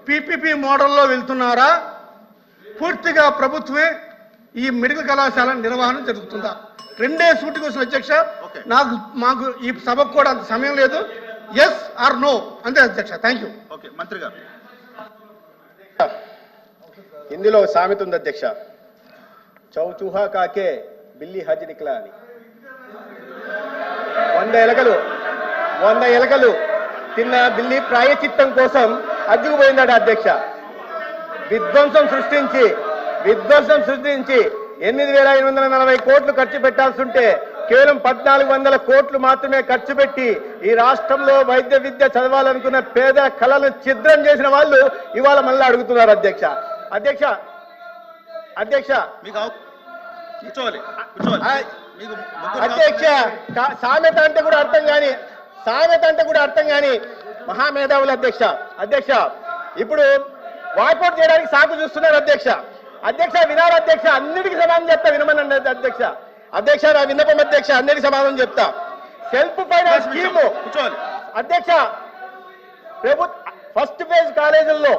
PPP మోడల్లో వెళ్తున్నారా, పూర్తిగా ప్రభుత్వమే ఈ మెడికల్ కళాశాల నిర్వహణ జరుగుతుందా? రెండే సూటి క్వశ్చన్ అధ్యక్ష. మాకు ఈ సభకు కూడా అంత సమయం లేదు. ఎస్ ఆర్ నో అంతే అధ్యక్ష. Thank you. ఓకే మంత్రి గారు. ఇందులో సామెత ఉంది అధ్యక్ష, చౌచూహా కాకే బిల్లి హజ్ నిక్లా అని. 100 ఎలకలు తిన్న బిల్లి ప్రాయచిత్తం కోసం హజ్జుకు పోయిందట అధ్యక్ష. విధ్వంసం సృష్టించి 8,840 కోట్లు ఖర్చు పెట్టాల్సి ఉంటే కేవలం 1,400 కోట్లు మాత్రమే ఖర్చు పెట్టి ఈ రాష్ట్రంలో వైద్య విద్య చదవాలనుకున్న పేద కళలను ఛిద్రం చేసిన వాళ్ళు ఇవాళ మళ్ళీ అడుగుతున్నారు అధ్యక్ష. అధ్యక్ష సామెత అంటే కూడా అర్థం కాని మహామేధావులు అధ్యక్ష ఇప్పుడు వాకౌట్ చేయడానికి సాకు చూస్తున్నారు అధ్యక్ష వినాలి అధ్యక్ష. అన్నిటికీ సమాధానం చెప్తా, వినమనండి అధ్యక్ష నా విన్నపం అధ్యక్ష, అన్నిటికీ సమాధానం చెప్తా. సెల్ఫ్ ఫైనాన్స్ స్కీము అధ్యక్ష, ఫస్ట్ ఫేజ్ కాలేజీల్లో,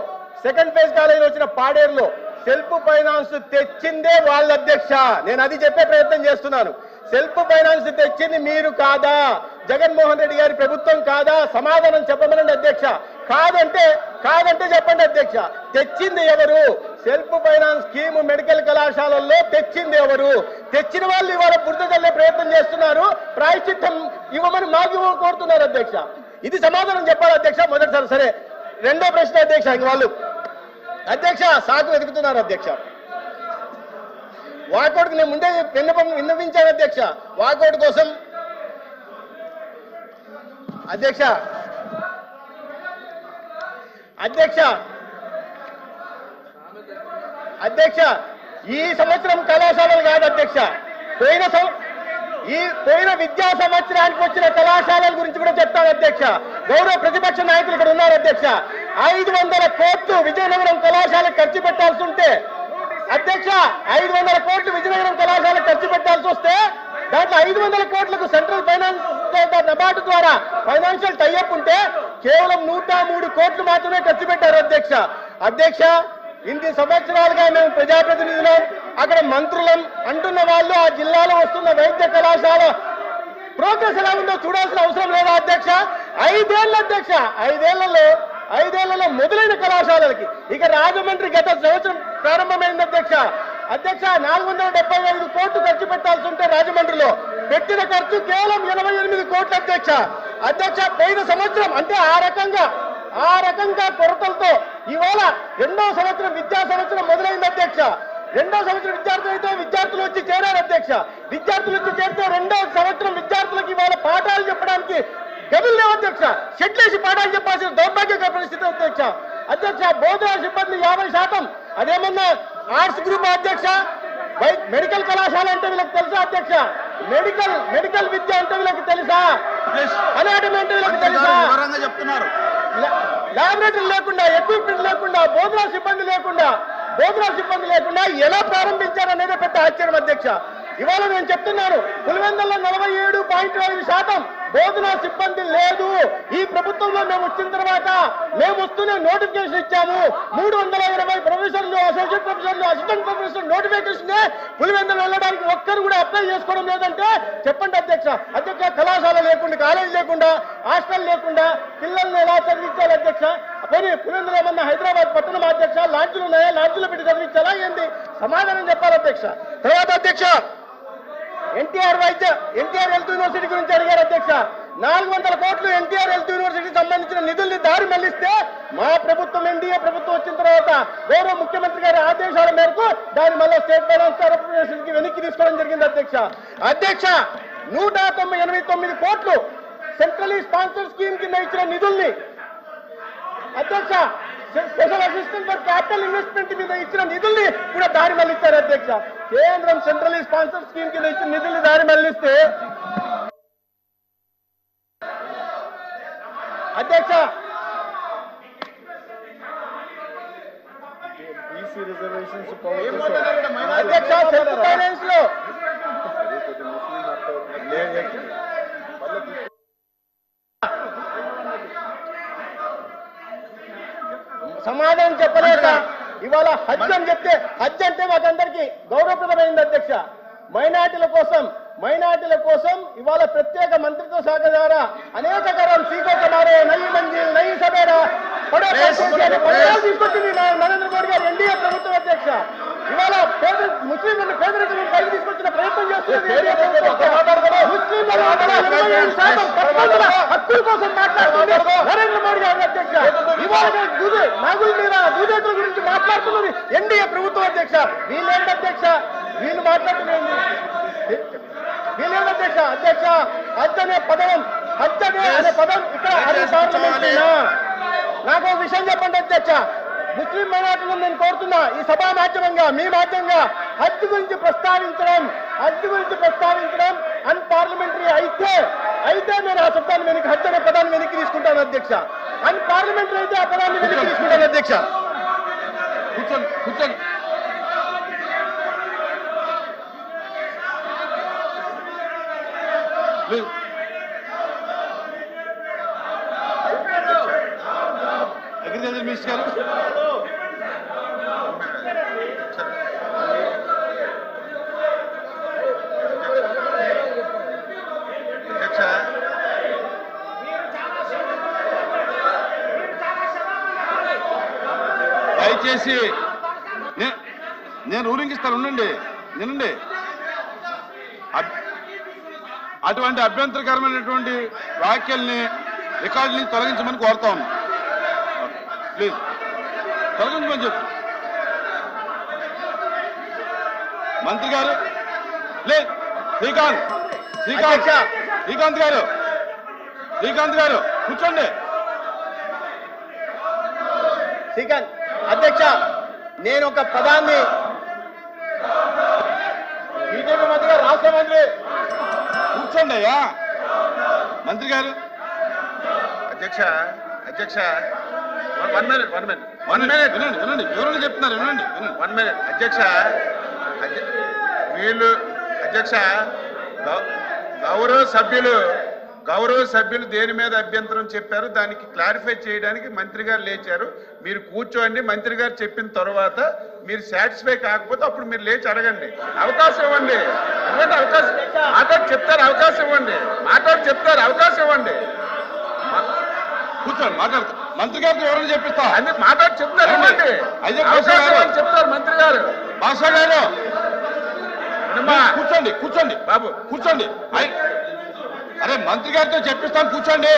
సెకండ్ ఫేజ్ కాలేజీలో వచ్చిన పాడేరులో సెల్ఫ్ ఫైనాన్స్ తెచ్చిందే వాళ్ళ అధ్యక్ష. నేను అది చెప్పే ప్రయత్నం చేస్తున్నాను. సెల్ఫ్ ఫైనాన్స్ తెచ్చింది మీరు కాదా? జగన్మోహన్ రెడ్డి గారి ప్రభుత్వం కాదా? సమాధానం చెప్పమనండి అధ్యక్ష. కాదంటే చెప్పండి అధ్యక్ష. తెచ్చింది ఎవరు? సెల్ఫ్ ఫైనాన్స్ స్కీమ్ మెడికల్ కళాశాలల్లో తెచ్చింది ఎవరు? తెచ్చిన వాళ్ళు ఇవాళ బురద చల్లే ప్రయత్నం చేస్తున్నారు. ప్రాయశ్చిత్తం ఇవ్వమని మాకు కోరుతున్నారు అధ్యక్ష. ఇది సమాధానం చెప్పాలి అధ్యక్ష. మొదటిసారి సరే. రెండో ప్రశ్న అధ్యక్ష, ఇంక వాళ్ళు అధ్యక్ష సాకు వెతుకుతున్నారు అధ్యక్ష. వాకౌట్కి నేను ముందే విన్నవించాను అధ్యక్ష. వాకౌట్ కోసం అధ్యక్ష ఈ సంవత్సరం కళాశాలలు కాదు అధ్యక్ష, పోయిన విద్యా సంవత్సరానికి వచ్చిన కళాశాలల గురించి కూడా చెప్తాను అధ్యక్ష. గౌరవ ప్రతిపక్ష నాయకులు ఇక్కడ ఉన్నారు అధ్యక్ష. 500 కోట్లు విజయనగరం కళాశాలకు ఖర్చు పెట్టాల్సి ఉంటే అధ్యక్ష, 500 కోట్లు విజయనగరం కళాశాలకు ఖర్చు పెట్టాల్సి వస్తే దాంట్లో 500 కోట్లకు సెంట్రల్ ఫైనాన్స్ నబార్డు ద్వారా ఫైనాన్షియల్ టైఅప్ ఉంటే కేవలం 103 కోట్లు మాత్రమే ఖర్చు పెట్టారు అధ్యక్ష. ఇన్ని సంవత్సరాలుగా మేము ప్రజాప్రతినిధులం, అక్కడ మంత్రులం అంటున్న వాళ్ళు ఆ జిల్లాలో వస్తున్న వైద్య కళాశాల ప్రోగ్రెస్ ఎలా ఉందో చూడాల్సిన అవసరం లేదా అధ్యక్ష? 5 అధ్యక్ష, 5 మొదలైన కళాశాలలకి ఇక రాజమండ్రి గత సంవత్సరం ప్రారంభమైంది అధ్యక్ష. 475 కోట్లు ఖర్చు పెట్టాల్సి ఉంటే రాజమండ్రిలో పెట్టిన ఖర్చు కేవలం 88 కోట్లు అధ్యక్ష. పోయిన సంవత్సరం అంటే ఆ రకంగా కొరతలతో ఇవాళ రెండో సంవత్సరం విద్యా సంవత్సరం మొదలైంది అధ్యక్ష. రెండో సంవత్సరం విద్యార్థులు వచ్చి చేరారు అధ్యక్ష. విద్యార్థులు వచ్చి చేరితే రెండో సంవత్సరం విద్యార్థులకు ఇవాళ పాఠాలు చెప్పడానికి గదులు లేవు అధ్యక్ష. షెట్లేసి పాఠాలు చెప్పాల్సిన దౌర్భాగ్య పరిస్థితి అధ్యక్ష. బోధన సిబ్బంది 50%. అదేమన్నా ఆర్ట్స్ గ్రూప్ అధ్యక్ష. మెడికల్ కళాశాల అంటే వీళ్ళకి తెలుసా అధ్యక్ష? మెడికల్ విద్య అంటే వీళ్ళకి తెలుసా? అనాటమీ అంటే వీళ్ళకి తెలుసా? ల్యాబొరేటరీ లేకుండా, ఎక్విప్మెంట్ లేకుండా, బోధనా సిబ్బంది లేకుండా ఎలా ప్రారంభించారనేది పెద్ద ఆశ్చర్యం అధ్యక్ష. ఇవాళ నేను చెప్తున్నాను, పులివెందుల్లో 47.5% బోధనా సిబ్బంది లేదు. ఈ ప్రభుత్వంలో మేము వచ్చిన తర్వాత మేము వస్తూనే నోటిఫికేషన్ ఇచ్చాము. 320 ప్రొఫెసర్లు, అసోసియేట్ ప్రొఫెసర్లు, అసిస్టెంట్ ప్రొఫెసర్ నోటిఫికేషన్ పులివెందులు వెళ్ళడానికి ఒక్కరు కూడా అప్లై చేసుకోవడం లేదంటే చెప్పండి అధ్యక్ష. కళాశాల లేకుండా, కాలేజీ లేకుండా, హాస్టల్ లేకుండా పిల్లల్ని ఎలా చదివించాలి అధ్యక్ష? పోనీ పులివెందులు ఏమన్నా హైదరాబాద్ పట్టణం అధ్యక్ష లాడ్జీలు ఉన్నాయా? లాడ్జీలో పెట్టి చదివించాలా ఏంది? సమాధానం చెప్పాలి అధ్యక్ష. తర్వాత అధ్యక్ష ఎన్టీఆర్ హెల్త్ యూనివర్సిటీ గురించి అడిగారు అధ్యక్ష. 400 కోట్లు ఎన్టీఆర్ హెల్త్ యూనివర్సిటీకి సంబంధించిన నిధుల్ని దారి మళ్లిస్తే మా ప్రభుత్వం, ఎన్డీఏ ప్రభుత్వం వచ్చిన తర్వాత గౌరవ ముఖ్యమంత్రి గారి ఆదేశాల మేరకు దాన్ని మళ్ళీ స్టేట్ ఫైనాన్స్ కార్పొరేషన్ కి వెనక్కి తీసుకోవడం జరిగింది అధ్యక్ష. 189 కోట్లు సెంట్రలీ స్పాన్సర్ స్కీమ్ కింద ఇచ్చిన నిధుల్ని అధ్యక్ష, special assistant for capital investment మీద ఇచ్చిన నిధుల్ని కూడా దారి మళ్లిస్తారు అధ్యక్ష. కేంద్రం సెంట్రలీ స్పాన్సర్ స్కీమ్ కింద ఇచ్చిన నిధుల్ని దారి మళ్లిస్తే అధ్యక్ష సెల్ఫ్ ఫైనాన్స్ లో సమాధానం చెప్పలేక ఇవాళ హజ్ అని చెప్తే హజ్ అంటే మాకందరికీ గౌరవప్రదమైంది అధ్యక్ష. మైనార్టీల కోసం ఇవాళ ప్రత్యేక మంత్రిత్వ శాఖ ద్వారా అనేక కరం సీకో కమారే నయి మంజిల్ నయి సబేరా తీసుకొచ్చింది నరేంద్ర మోడీ గారు ఎన్డీఏ ప్రభుత్వం అధ్యక్ష. ఇవాళ ముస్లింలను పేదరికం పైకి తీసుకొచ్చిన ప్రయత్నం చేస్తుంది. ముస్లింల హక్కుల కోసం మాట్లాడుతుంది నరేంద్ర మోడీ గారు అధ్యక్ష. ఇవాళ నాగుల మీద దూదేతుల గురించి మాట్లాడుతున్నది ఎన్డీఏ ప్రభుత్వం అధ్యక్ష. వీళ్ళేంటి అధ్యక్ష, వీళ్ళు మాట్లాడుతున్నది వీళ్ళేంటి అధ్యక్ష. హజ్ అనే పదం ఇక్కడ పార్లమెంట్. నాకు ఒక విషయం చెప్పండి అధ్యక్ష, ముస్లిం మైనార్టీలను నేను కోరుతున్నా ఈ సభా మాధ్యమంగా మీ మాధ్యమంగా హజ్ గురించి ప్రస్తావించడం అన్పార్లమెంటరీ అయితే నేను ఆ శబ్దాన్ని వెనక్కి హజ్ అనే పదాన్ని వెనక్కి తీసుకుంటాను అధ్యక్ష. అన్పార్లమెంటరీ అయితే ఆ పదాన్ని వెనక్కి తీసుకుంటాను అధ్యక్ష. కూర్చోండి. అగ్రికల్చర్ మినిస్టర్ గారు అధ్యక్ష, దయచేసి నేను ఊరింగిస్తాను, వినండి. అటువంటి అభ్యంతరకరమైనటువంటి వ్యాఖ్యల్ని రికార్డుని తొలగించమని కోరుతా ఉన్నాను. ప్లీజ్ తొలగించమని చెప్పు. మంత్రి గారు ప్లీజ్. శ్రీకాంత్ గారు కూర్చోండి. శ్రీకాంత్ అధ్యక్ష, నేను ఒక పదాన్ని బీజేపీ మంత్రి గారు, రాష్ట్ర మంత్రి కూర్చోండి అయ్యా. మంత్రి గారు అధ్యక్ష వినండి. వివరణ చెప్తున్నారు, వినండి. 1 minute అధ్యక్ష. వీళ్ళు అధ్యక్ష గౌరవ సభ్యులు దేని మీద అభ్యంతరం చెప్పారు దానికి క్లారిఫై చేయడానికి మంత్రి గారు లేచారు. మీరు కూర్చోండి, మంత్రి గారు చెప్పిన తర్వాత మీరు సాటిస్ఫై కాకపోతే అప్పుడు మీరు లేచి అడగండి. అవకాశం ఇవ్వండి. మాట్లాడి చెప్తారు, అవకాశం ఇవ్వండి. కూర్చోండి, మాట్లాడతా. మంత్రి గారికి వివరణ చెప్పిస్తా. అన్ని మాట్లాడి చెప్తారు, ఇవ్వండి. చెప్తారు మంత్రి గారు. భాషా గారు కూర్చోండి బాబు, కూర్చోండి. అరే మంత్రి గారితో చెప్పిస్తాను, కూర్చోండి.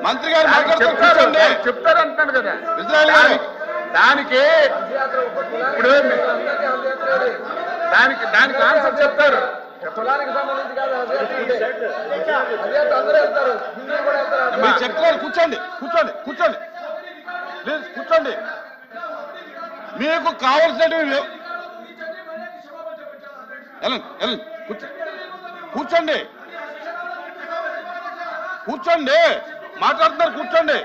మంత్రి గారు కూర్చోండి. చెప్తారు అంటున్నాను కదా. ఇజ్రాయెల్ గారు దానికి ఇప్పుడు దానికి ఆన్సర్ చెప్తారు. మీరు చెప్తున్నారు, కూర్చోండి. ప్లీజ్ కూర్చోండి. మీకు కావాల్సినవి కూర్చోండి. మాట్లాడుతున్నారు, కూర్చోండి.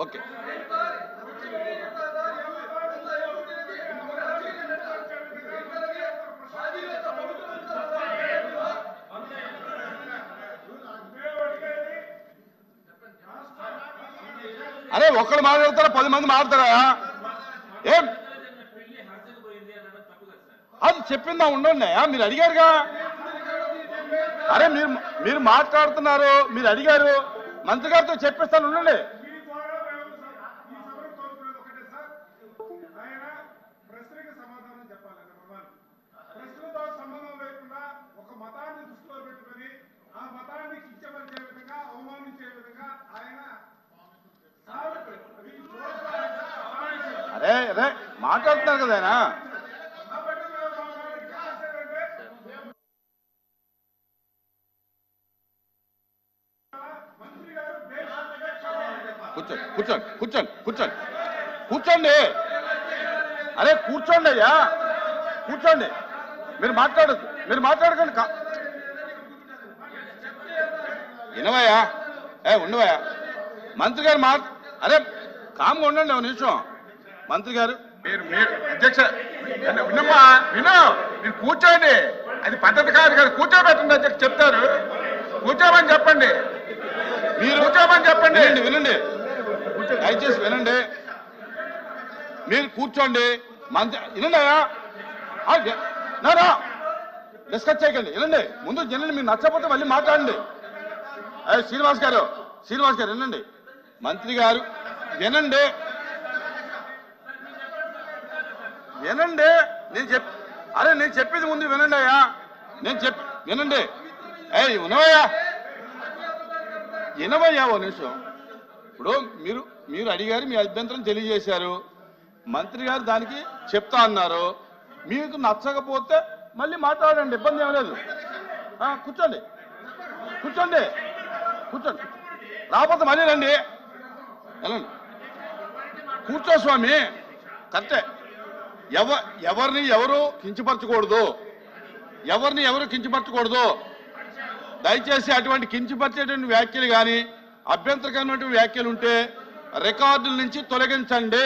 ఓకే. అరే ఒక్కడు మాట్లాడతారా, 10 మంది మాట్లాడతారా? ఏం అది చెప్పిందా? ఉండండి, మీరు అడిగారుగా. అరే మీరు మాట్లాడుతున్నారు, మీరు అడిగారు. మంత్రి గారితో చెప్పిస్తాను, ఉండండి. అరే మాట్లాడుతున్నారు కదా ఆయన. కూర్చోండి. అరే కూర్చోండి అయ్యా, కూర్చోండి. మీరు మాట్లాడకండి. వినవయ్యా, ఉండవయ్యా. మంత్రి గారు అరే కామ్గా ఉండండి, ఒక నిమిషం. మంత్రి గారు మీరు అధ్యక్ష వినమ్మా, మీరు కూర్చోండి. అది పద్ధతి కాదు కదా, కూర్చోబెట్టండి అధ్యక్ష, చెప్తారు. కూర్చోమని చెప్పండి, మీరు కూర్చోమని చెప్పండి. వినండి దయచేసి వినండి, మీరు కూర్చోండి. మంత్రి వినండి అయ్యా, డిస్కస్ చేయకండి, వినండి. ముందు వినండి, మీరు నచ్చకపోతే మళ్ళీ మాట్లాడండి. శ్రీనివాస్ గారు వినండి. మంత్రి గారు వినండి, నేను చెప్పేది ముందు వినండి అయ్యా, వినండి. వినవయ్యా ఓ నిమిషం. ఇప్పుడు మీరు అడిగారు, మీ అభ్యంతరం తెలియజేశారు, మంత్రి గారు దానికి చెప్తా అన్నారు. మీకు నచ్చకపోతే మళ్ళీ మాట్లాడండి, ఇబ్బంది ఏం లేదు. కూర్చోండి రాకపోతే మళ్ళీ రండి, వెళ్ళండి. కూర్చో స్వామి, కరెక్టే. ఎవరిని ఎవరు కించపరచకూడదు. దయచేసి అటువంటి కించపరిచేటువంటి వ్యాఖ్యలు కానీ అభ్యంతరకరమైనటువంటి వ్యాఖ్యలు ఉంటే రికార్డుల నుంచి తొలగించండి.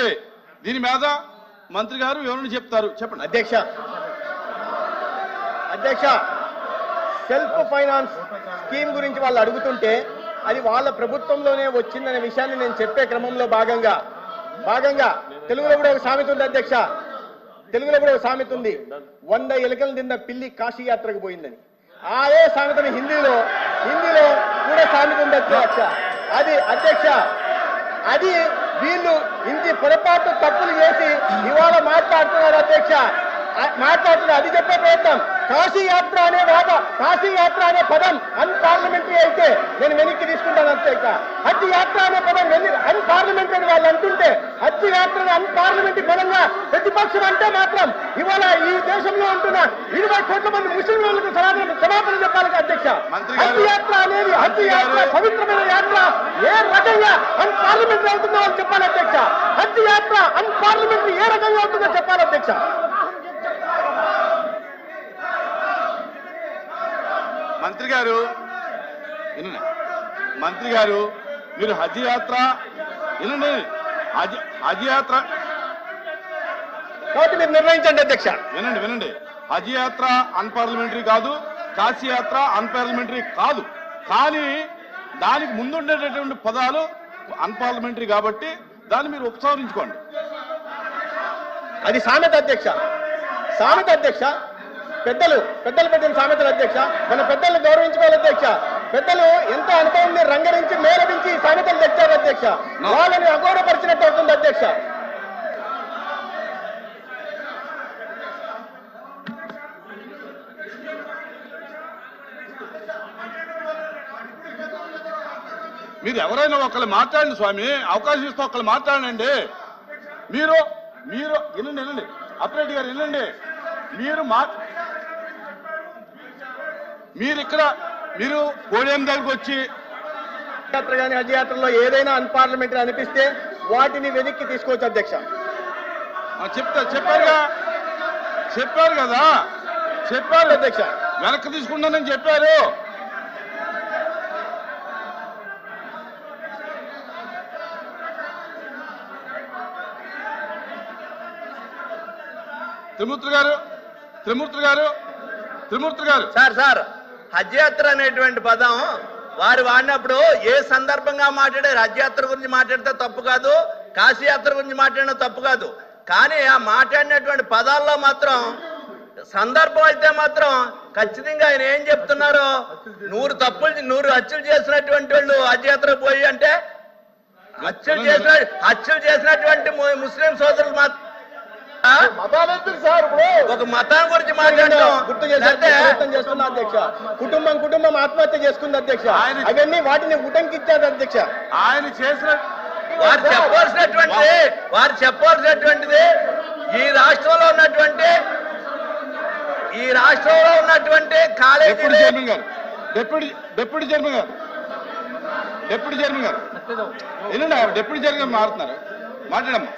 దీని మీద మంత్రి గారు వివరణ చెప్తారు. చెప్పండి. అధ్యక్ష సెల్ఫ్ ఫైనాన్స్ స్కీమ్ గురించి వాళ్ళు అడుగుతుంటే అది వాళ్ళ ప్రభుత్వంలోనే వచ్చిందనే విషయాన్ని నేను చెప్పే క్రమంలో భాగంగా తెలుగులో కూడా ఒక సామెత ఉంది అధ్యక్ష, 100 ఎలుకలు తిన్న పిల్లి కాశీ యాత్రకు పోయిందని. అదే సామెతను హిందీలో కూడా సామెత ఉంది అధ్యక్ష. అది వీళ్ళు ఇంటి పొరపాటు తప్పులు చేసి ఇవాళ మాట్లాడుతున్నారు అధ్యక్ష. అది చెప్పే ప్రయత్నం. కాశీ యాత్ర అనే పదం అన్పార్లమెంటరీ అయితే నేను వెనక్కి తీసుకుంటాను అధ్యక్ష. హజ్ యాత్ర అనే పదం అన్పార్లమెంటరీ వాళ్ళు అంటుంటే హజ్ యాత్రను అన్పార్లమెంటరీ పదంగా ప్రతిపక్షం అంటే మాత్రం ఇవాళ ఈ దేశంలో ఉంటున్న 20 కోట్ల మంది ముస్లింలకు క్షమాపణ చెప్పాలి అధ్యక్ష. హజ్ యాత్ర పవిత్రమైన యాత్ర ఏ రకంగా అన్పార్లమెంటరీ అవుతుందో వాళ్ళు చెప్పాలి అధ్యక్ష. హజ్ యాత్ర అన్పార్లమెంటరీ ఏ రకంగా అవుతుందో చెప్పాలి అధ్యక్ష. మంత్రి గారు మీరు హజ్ యాత్ర వినండి. హజ్ యాత్ర కాబట్టి మీరు నిర్ణయించండి అధ్యక్ష. వినండి. హజ్ యాత్ర అన్పార్లమెంటరీ కాదు, కాశీ యాత్ర అన్పార్లమెంటరీ కాదు. కానీ దానికి ముందుండేటటువంటి పదాలు అన్పార్లమెంటరీ కాబట్టి దాన్ని మీరు ఉపసంహరించుకోండి. అది సామెత అధ్యక్ష. పెద్దలు సామెతలు అధ్యక్ష. మన పెద్దల్ని గౌరవించుకోవాలి అధ్యక్ష. పెద్దలు ఎంత అనుభవాన్ని రంగరించి మేళవించి సామెతలు తెచ్చారు అధ్యక్ష. వాళ్ళని అగౌరవపరిచినట్టు అవుతుంది అధ్యక్ష. మీరు ఎవరైనా ఒకళ్ళు మాట్లాడండి స్వామి, అవకాశం ఇస్తే ఒకళ్ళు మాట్లాడండి. మీరు వినండి అప్రెడ్డి గారు వినండి. మీరు పోడియం దగ్గరకు వచ్చి యాత్ర కానీ హజ్ యాత్రలో ఏదైనా అన్పార్లమెంటరీ అనిపిస్తే వాటిని వెనక్కి తీసుకోవచ్చు అధ్యక్ష. చెప్పారు కదా అధ్యక్ష. వెనక్కి తీసుకుంటానని చెప్పారు. త్రిమూర్తి గారు సార్ హజ్ యాత్ర అనేటువంటి పదం వారు వాడినప్పుడు ఏ సందర్భంగా మాట్లాడారు? హజ్ యాత్ర గురించి మాట్లాడితే తప్పు కాదు, కాశీ యాత్ర గురించి మాట్లాడినా తప్పు కాదు. కానీ ఆ మాట్లాడినటువంటి పదాల్లో మాత్రం సందర్భం అయితే మాత్రం ఖచ్చితంగా ఆయన ఏం చెప్తున్నారు, 100 హత్యలు చేసినటువంటి వాళ్ళు హజ్ యాత్ర పోయి అంటే హత్యలు చేసినటువంటి ముస్లిం సోదరులు మాత్రం ఒక మతం గురించి మాట్లాడటం గుర్తు చేస్తున్నా అధ్యక్ష. కుటుంబం ఆత్మహత్య చేసుకుంది అధ్యక్ష. అవన్నీ వాటిని ఉటంకిచ్చారు అధ్యక్ష. ఆయన చేసిన వారు చెప్పాల్సినటువంటిది ఈ రాష్ట్రంలో ఉన్నటువంటి కాలేజీ డిప్యూటీ చైర్మన్ గారు ఏంటండి డిప్యూటీ చైర్మన్ గారు మారుతున్నారు, మాట్లాడమ్మా.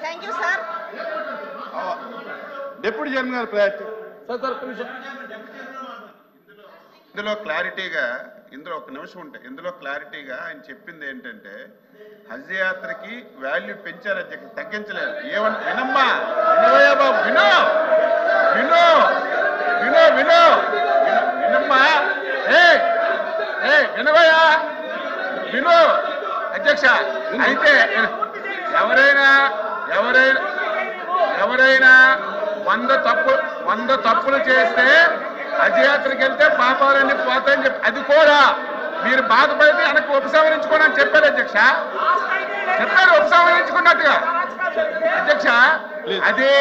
డిప్యూటీ చైర్మన్ గారు ప్రయారిటీ. ఇందులో ఒక నిమిషం ఉంటే ఇందులో క్లారిటీగా ఆయన చెప్పింది ఏంటంటే హజ్ యాత్రకి వాల్యూ పెంచారు అధ్యక్ష, తగ్గించలేదు. వినమ్మా, వినోయా బాబు, వినో వినవయ్యా విను అధ్యక్ష. అయితే ఎవరైనా 100 తప్పులు చేస్తే హజ్యాత్రకి వెళ్తే పాపాలన్నీ పోతాయని చెప్పి అది కూడా మీరు బాధపడితే వెనక్కి ఉపసంహరించుకోండి అని చెప్పారు అధ్యక్ష. చెప్పారు ఉపసంహరించుకున్నట్టుగా అధ్యక్ష. అదే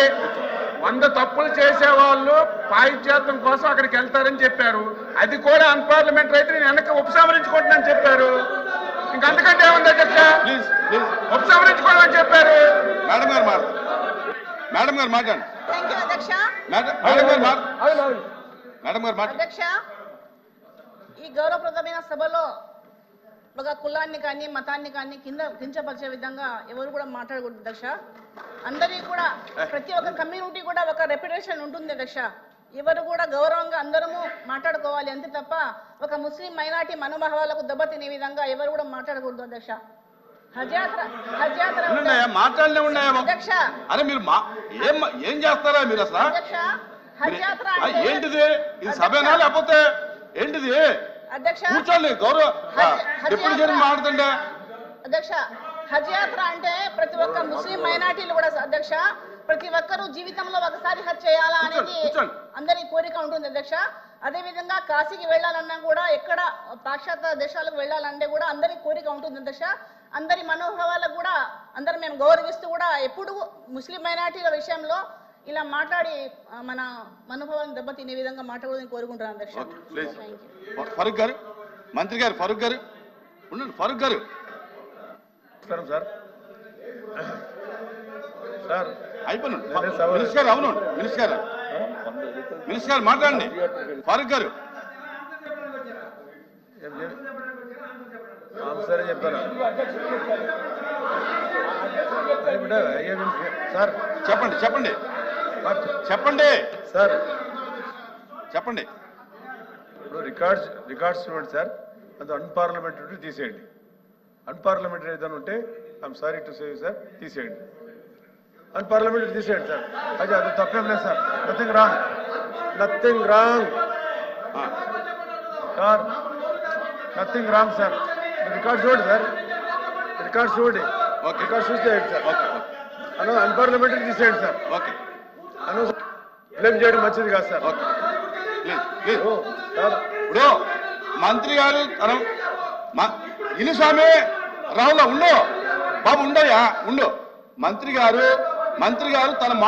100 తప్పులు చేసేవాళ్ళు పాయిత్యాత్రం కోసం అక్కడికి వెళ్తారని చెప్పారు. అది కూడా అన్పార్లమెంటరీ అయితే నేను వెనక్కి ఉపసంహరించుకుంటున్నాను చెప్పారు. ఇంకంతకంటే ఏముంది అధ్యక్ష? ఉపసంహరించుకోవాలని చెప్పారు. మేడం గారు మాట్లాడండి. థ్యాంక్ యూ అధ్యక్ష. మేడం గారు అధ్యక్ష, ఈ గౌరవప్రదమైన సభలో ఒక కులాన్ని కానీ మతాన్ని కానీ కించపరిచే విధంగా ఎవరు కూడా మాట్లాడకూడదు అధ్యక్ష. అందరికీ కూడా ప్రతి ఒక్క కమ్యూనిటీ కూడా ఒక రెప్యుటేషన్ ఉంటుంది అధ్యక్ష. ఎవరు కూడా గౌరవంగా అందరము మాట్లాడుకోవాలి అంతే తప్ప ఒక ముస్లిం మైనార్టీ మనోభావాలకు దెబ్బతినే విధంగా ఎవరు కూడా మాట్లాడకూడదు అధ్యక్ష. మాట్లాడలే ఉన్నాయా అధ్యక్ష? అరే మీరు ఏం చేస్తారా మీరు అసలు? అధ్యక్ష, హజ్యాత్ర ఏంటిది? ఇది సభేనా లేకపోతే ఏంటిది? అధ్యక్ష కూర్చోండి. డిప్యూటీ చైర్మన్ మాట్లాడుతుండే. అధ్యక్ష, హజ్ యాత్ర అంటే ప్రతి ఒక్క ముస్లిం మైనార్టీలు కూడా అధ్యక్ష ప్రతి ఒక్కరూ జీవితంలో ఒకసారి హజ్ చేయాలా అనేది అందరి కోరిక ఉంటుంది అధ్యక్ష. అదే విధంగా కాశీకి వెళ్ళాలన్నా కూడా ఎక్కడ పాశ్చాత్య దేశాలకు వెళ్ళాలంటే కూడా అందరి కోరిక ఉంటుంది అధ్యక్ష. అందరి మనోభావాలకు కూడా అందరం మేము గౌరవిస్తూ కూడా ఎప్పుడు ముస్లిం మైనార్టీల విషయంలో ఇలా మాట్లాడి మన మనోభావాలను దెబ్బతినే విధంగా మాట్లాడదని కోరుకుంటున్నాను అధ్యక్ష. ఫరూక్ గారు, మంత్రి గారు, ఫరూక్ గారు ఉండండి. ఫరూక్ గారు సార్ సార్ అయిపోయింది. మినిస్టర్ గారు అవును మినిస్టర్ గారు మాట్లాడండి. ఫరూక్ గారు సరే చెప్తారా సార్? చెప్పండి చెప్పండి చెప్పండి సార్. చెప్పండి. ఇప్పుడు రికార్డ్స్ చూడండి సార్. అది అన్పార్లమెంటరీ తీసేయండి. అన్పార్లమెంటరీ ఏదైనా ఉంటే I'm sorry to say sir తీసేయండి. అన్పార్లమెంటరీ తీసేయండి సార్. అది తప్పేం లేదు sir. Nothing wrong sir. Nothing wrong sir. Record చూడండి సార్. రికార్డ్ చూడండి. రికార్డ్ చూసేయండి సార్. అన్పార్లమెంటరీ తీసేయండి సార్. ఓకే. బ్లేమ్ చేయడం మంచిది కాదు సార్. ఇప్పుడు మంత్రి గారు ఇను స్వామి రావులా ఉండు బాబు ఉండయా ఉండు. మంత్రి గారు తన మాట